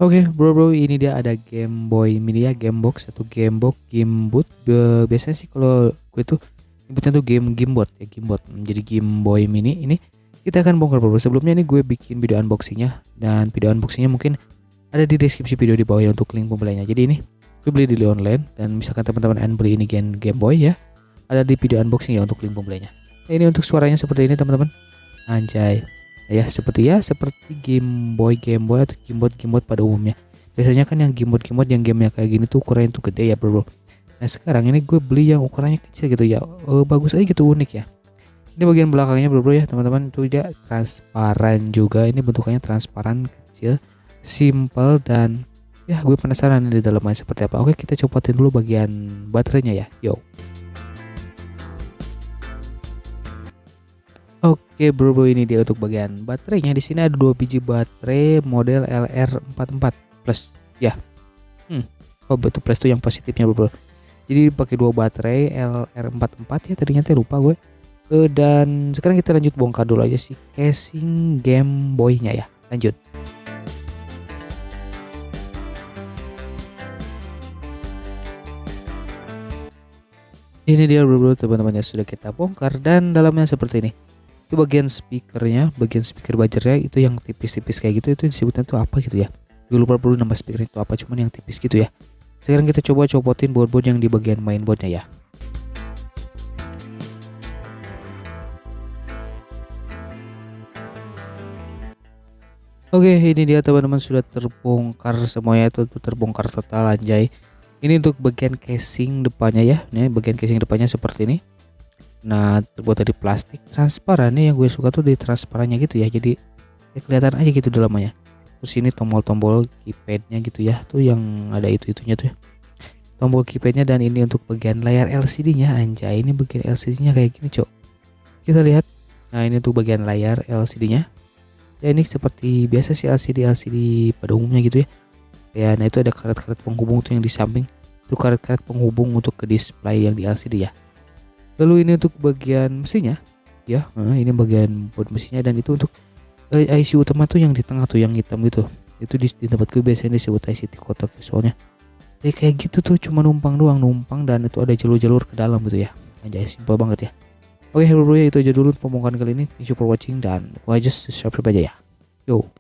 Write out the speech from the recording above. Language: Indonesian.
Oke bro, ini dia ada Game Boy Mini ya, Gamebox atau Gamebox, Gamebot. Biasanya sih kalau gue tuh nyebutnya tuh Gamebot ya, Gamebot. Jadi Game Boy Mini ini kita akan bongkar bro. Sebelumnya nih gue bikin video unboxingnya, dan video unboxingnya mungkin ada di deskripsi video di bawah ya untuk link pembeliannya. Jadi ini gue beli di online, dan misalkan teman-teman beli ini Game Boy ya, ada di video unboxing ya untuk link pembeliannya. Nah, ini untuk suaranya seperti ini teman-teman. Anjay. Seperti Game Boy atau Gamebot pada umumnya. Biasanya kan yang Gamebot yang gamenya kayak gini tuh ukurannya tuh gede ya bro. Nah sekarang ini gue beli yang ukurannya kecil gitu ya. Bagus aja gitu, unik ya. Ini bagian belakangnya bro ya teman-teman, itu dia transparan juga. Ini bentukannya transparan, kecil, simple, dan ya gue penasaran di dalamnya seperti apa. Oke, kita copotin dulu bagian baterainya ya. Yo. Oke bro, ini dia untuk bagian baterainya. Di sini ada 2 biji baterai model LR44 plus ya. Oh betul, plus itu yang positifnya bro. Jadi pakai 2 baterai LR44 ya, tadinya lupa gue. Dan sekarang kita lanjut bongkar dulu aja sih casing Game Boy-nya ya. Lanjut. Ini dia bro teman-teman ya, sudah kita bongkar, dan dalamnya seperti ini. Itu bagian speakernya, bagian speaker buzzer-nya itu yang tipis-tipis kayak gitu, itu disebutnya tuh apa gitu ya. Gue lupa dulu nama speaker itu apa, cuman yang tipis gitu ya. Sekarang kita coba copotin board yang di bagian mainboardnya ya. Oke, ini dia teman-teman, sudah terbongkar semuanya, itu terbongkar total anjay. Ini untuk bagian casing depannya ya. Ini bagian casing depannya seperti ini. Nah, terbuat dari plastik transparan nih, yang gue suka tuh di transparannya gitu ya. Jadi ya kelihatan aja gitu dalamnya. Terus ini tombol-tombol keypadnya gitu ya, tuh yang ada itunya tuh ya. Tombol keypadnya, dan ini untuk bagian layar LCD-nya anjay. Ini bagian LCD-nya kayak gini, Cok. Kita lihat. Nah, ini untuk bagian layar LCD-nya. Ya ini seperti biasa sih LCD pada umumnya gitu ya. Ya, nah itu ada karet-karet penghubung tuh yang di samping. Itu karet-karet penghubung untuk ke display yang di LCD ya. Lalu ini untuk bagian mesinnya ya. Ini bagian board mesinnya, dan itu untuk IC utama tuh yang di tengah tuh yang hitam gitu. Itu di tempat gue biasanya disebut IC kotak soalnya. Kayak gitu tuh, cuma numpang doang, dan itu ada jalur-jalur ke dalam gitu ya. Anjay, simpel banget ya. Oke bro ya, itu aja dulu pembongkaran kali ini. Thank you for watching, dan gua just subscribe aja ya. Yo.